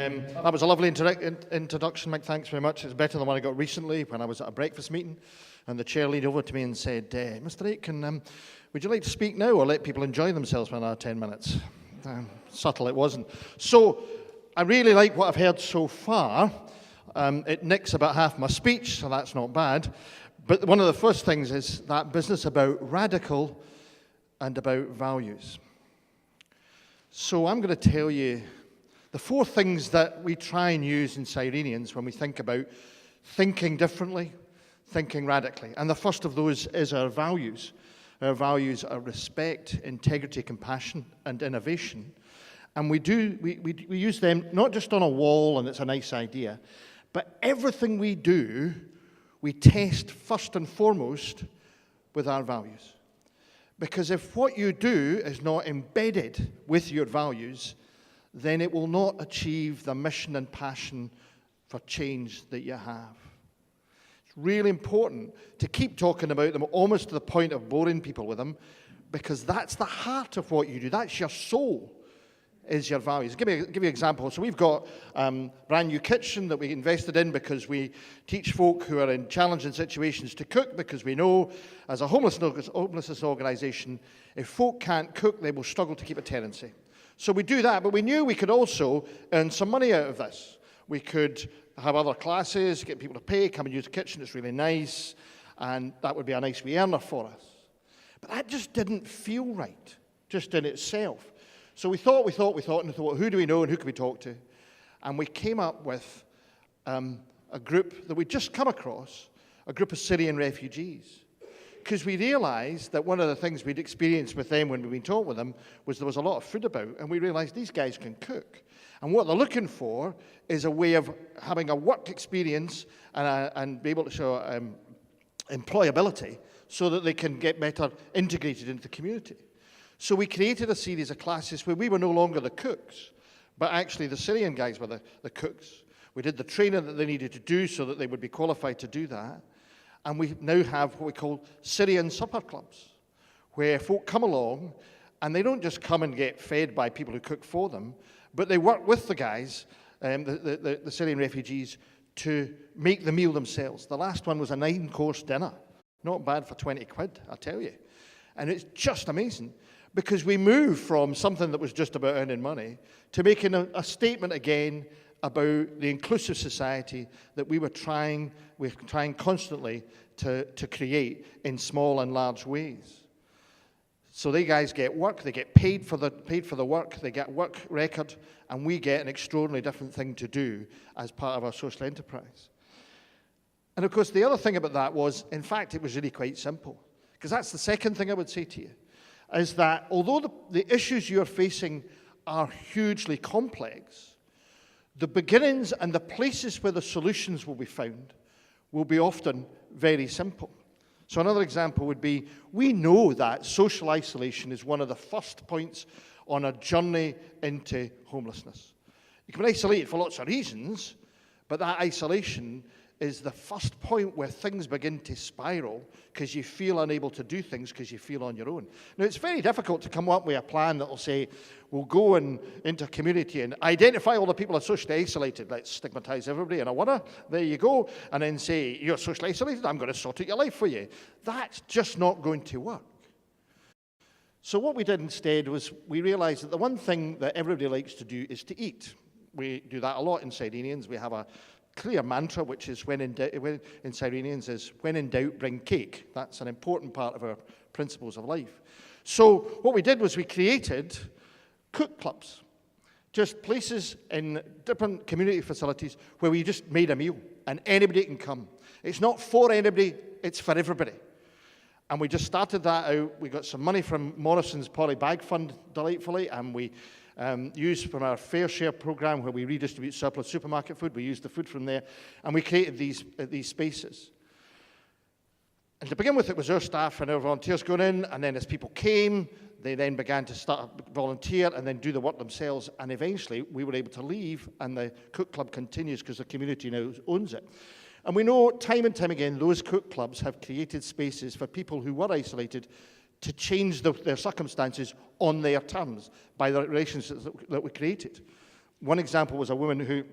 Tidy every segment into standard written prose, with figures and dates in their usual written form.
That was a lovely introduction, Mike. Thanks very much. It's better than what I got recently when I was at a breakfast meeting, and the chair leaned over to me and said, Mr. Aitken, would you like to speak now or let people enjoy themselves for another 10 minutes? Subtle it wasn't. So I really like what I've heard so far. It nicks about half my speech, so that's not bad. But one of the first things is that business about radical and about values. So I'm going to tell you the 4 things that we try and use in Cyrenians when we think about thinking differently, thinking radically. And the first of those is our values. Our values are respect, integrity, compassion, and innovation. And we use them not just on a wall and it's a nice idea, but everything we do, we test first and foremost with our values. Because if what you do is not embedded with your values, then it will not achieve the mission and passion for change that you have. It's really important to keep talking about them almost to the point of boring people with them, because that's the heart of what you do. That's your soul, is your values. Give you an example. So we've got a brand new kitchen that we invested in because we teach folk who are in challenging situations to cook, because we know as a homelessness organisation, if folk can't cook, they will struggle to keep a tenancy. So we do that, but we knew we could also earn some money out of this. We could have other classes, get people to pay, come and use the kitchen, it's really nice, and that would be a nice wee earner for us. But that just didn't feel right, just in itself. So we thought, and thought, who do we know and who can we talk to? And we came up with a group that we'd just come across, a group of Syrian refugees. Because we realized that one of the things we'd experienced with them when we'd been talking with them was there was a lot of food about, and we realized these guys can cook. And what they're looking for is a way of having a work experience and be able to show employability so that they can get better integrated into the community. So we created a series of classes where we were no longer the cooks, but actually the Syrian guys were the cooks. We did the training that they needed to do so that they would be qualified to do that. And we now have what we call Syrian supper clubs, where folk come along and they don't just come and get fed by people who cook for them, but they work with the guys, the Syrian refugees, to make the meal themselves. The last one was a 9-course dinner. Not bad for 20 quid, I tell you. And it's just amazing, because we moved from something that was just about earning money to making a statement again about the inclusive society that we're trying constantly to create in small and large ways. So they guys get work, they get paid for the work, they get work record, and we get an extraordinarily different thing to do as part of our social enterprise. And of course, the other thing about that was, in fact, it was really quite simple. Because that's the second thing I would say to you, is that although the issues you're facing are hugely complex, the beginnings and the places where the solutions will be found will be often very simple. So another example would be, we know that social isolation is one of the first points on a journey into homelessness. You can be isolated for lots of reasons, but that isolation is the first point where things begin to spiral because you feel unable to do things because you feel on your own. Now, it's very difficult to come up with a plan that will say, we'll go into a community and identify all the people who are socially isolated. Let's stigmatize everybody in a wonder. There you go. And then say, you're socially isolated, I'm going to sort out your life for you. That's just not going to work. So what we did instead was we realized that the one thing that everybody likes to do is to eat. We do that a lot in Cyrenians. We have a clear mantra, which is in Cyrenians, is when in doubt, bring cake. That's an important part of our principles of life. So what we did was we created cook clubs, just places in different community facilities where we just made a meal and anybody can come. It's not for anybody, it's for everybody. And we just started that out. We got some money from Morrison's Poly Bag Fund, delightfully, and we used from our Fair Share program where we redistribute surplus supermarket food. We used the food from there, and we created these spaces. And to begin with, it was our staff and our volunteers going in, and then as people came, they then began to start volunteer and then do the work themselves, and eventually we were able to leave, and the cook club continues because the community now owns it. And we know time and time again, those cook clubs have created spaces for people who were isolated to change their circumstances on their terms by the relationships that we created. One example was a woman who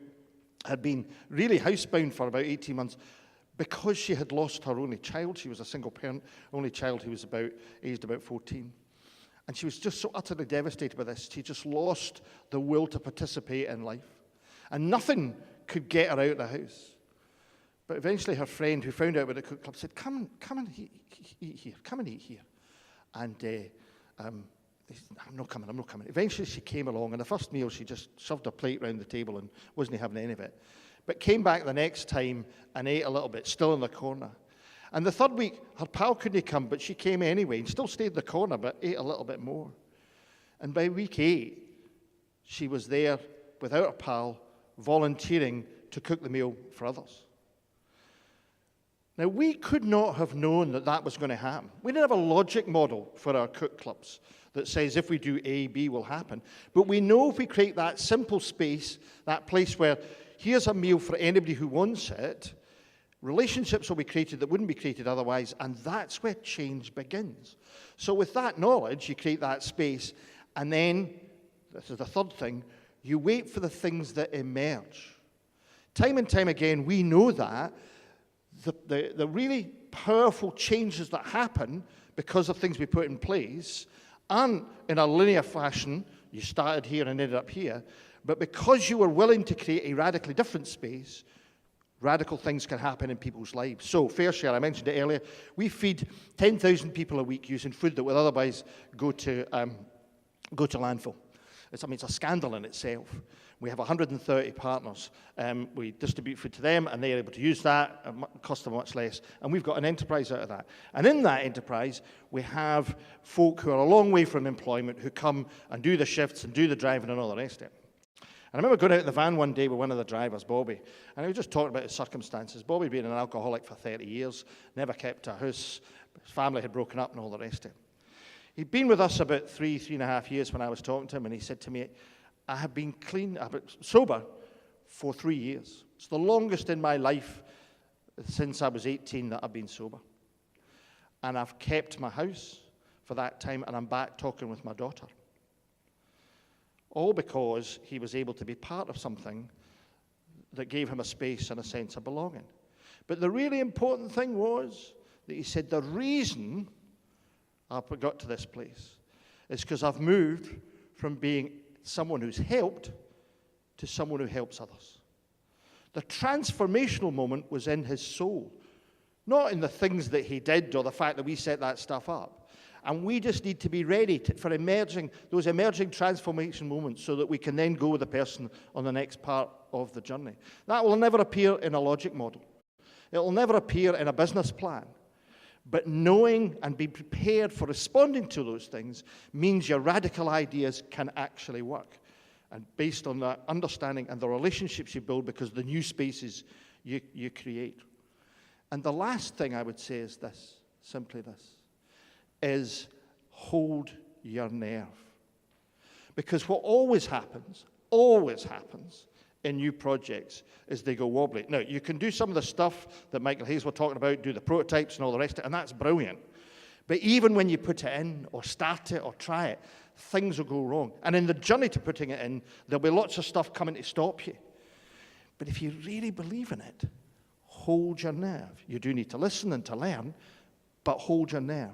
had been really housebound for about 18 months because she had lost her only child. She was a single parent, only child who was aged about 14. And she was just so utterly devastated by this. She just lost the will to participate in life. And nothing could get her out of the house. But eventually her friend, who found out about the cook club, said, come and eat here. Come and eat here. And he said, I'm not coming. Eventually she came along, and the first meal she just shoved a plate round the table and wasn't having any of it. But came back the next time and ate a little bit, still in the corner. And the third week, her pal couldn't come, but she came anyway and still stayed in the corner, but ate a little bit more. And by week 8, she was there without her pal, volunteering to cook the meal for others. Now, we could not have known that that was going to happen. We didn't have a logic model for our cook clubs that says if we do A, B will happen. But we know if we create that simple space, that place where here's a meal for anybody who wants it, relationships will be created that wouldn't be created otherwise, and that's where change begins. So with that knowledge, you create that space, and then, this is the third thing, you wait for the things that emerge. Time and time again, we know that the really powerful changes that happen because of things we put in place aren't in a linear fashion, you started here and ended up here, but because you were willing to create a radically different space, radical things can happen in people's lives. So, Fair Share, I mentioned it earlier, we feed 10,000 people a week using food that would otherwise go to landfill. It's a scandal in itself. We have 130 partners. We distribute food to them, and they're able to use that. It costs them much less. And we've got an enterprise out of that. And in that enterprise, we have folk who are a long way from employment who come and do the shifts and do the driving and all the rest of it. And I remember going out in the van one day with one of the drivers, Bobby, and he was just talking about his circumstances. Bobby being an alcoholic for 30 years, never kept a house, his family had broken up and all the rest of it. He'd been with us about 3.5 years when I was talking to him, and he said to me, I have been sober for 3 years. It's the longest in my life since I was 18 that I've been sober. And I've kept my house for that time, and I'm back talking with my daughter. All because he was able to be part of something that gave him a space and a sense of belonging. But the really important thing was that he said, the reason I got to this place is because I've moved from being someone who's helped to someone who helps others. The transformational moment was in his soul, not in the things that he did or the fact that we set that stuff up. And we just need to be ready for those emerging transformation moments so that we can then go with the person on the next part of the journey. That will never appear in a logic model. It will never appear in a business plan. But knowing and being prepared for responding to those things means your radical ideas can actually work. And based on that understanding and the relationships you build because of the new spaces you create. And the last thing I would say is this, simply this, is hold your nerve. Because what always happens in new projects is they go wobbly. Now, you can do some of the stuff that Michael Hayes were talking about, do the prototypes and all the rest of it, and that's brilliant. But even when you put it in, or start it, or try it, things will go wrong. And in the journey to putting it in, there'll be lots of stuff coming to stop you. But if you really believe in it, hold your nerve. You do need to listen and to learn, but hold your nerve.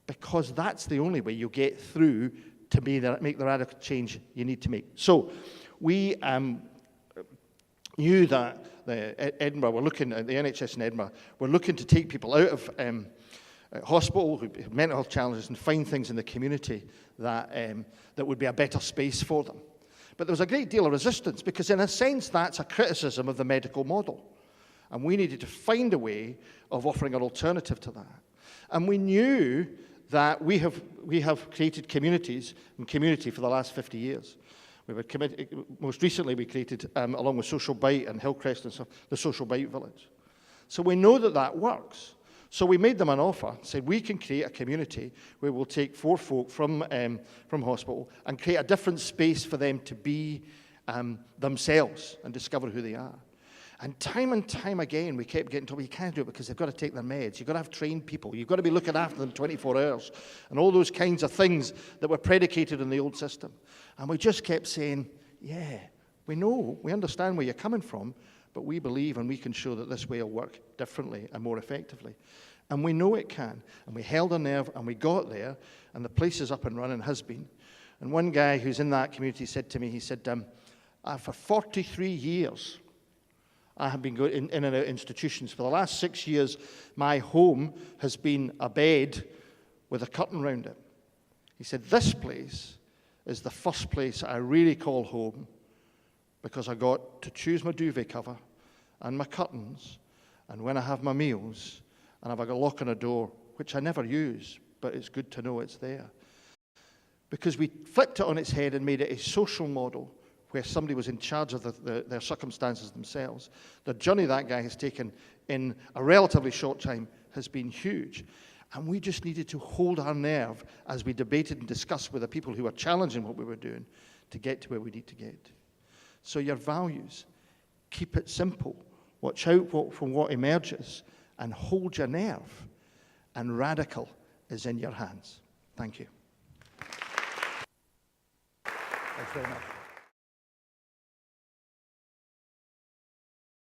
Because that's the only way you'll get through to make the radical change you need to make. So, we knew that Edinburgh, we're looking at the NHS in Edinburgh, we're looking to take people out of hospital who have mental health challenges and find things in the community that would be a better space for them. But there was a great deal of resistance because in a sense that's a criticism of the medical model. And we needed to find a way of offering an alternative to that. And we knew that we have created communities and community for the last 50 years. Most recently we created, along with Social Bite and Hillcrest and stuff, the Social Bite Village. So we know that works. So we made them an offer, said we can create a community where we'll take 4 folk from hospital and create a different space for them to be themselves and discover who they are. And time again, we kept getting told, you can't do it because they've got to take their meds. You've got to have trained people. You've got to be looking after them 24 hours. And all those kinds of things that were predicated in the old system. And we just kept saying, yeah, we know, we understand where you're coming from, but we believe and we can show that this way will work differently and more effectively. And we know it can. And we held a nerve and we got there, and the place is up and running, has been. And one guy who's in that community said to me, he said, for 43 years, I have been going in and out institutions. For the last 6 years, my home has been a bed with a curtain round it. He said, this place is the first place I really call home, because I got to choose my duvet cover and my curtains, and when I have my meals, and I've got a lock on a door, which I never use, but it's good to know it's there. Because we flipped it on its head and made it a social model where somebody was in charge of their circumstances themselves. The journey that guy has taken in a relatively short time has been huge. And we just needed to hold our nerve as we debated and discussed with the people who were challenging what we were doing to get to where we need to get. So your values, keep it simple. Watch out from what emerges and hold your nerve. And radical is in your hands. Thank you. Thanks very much.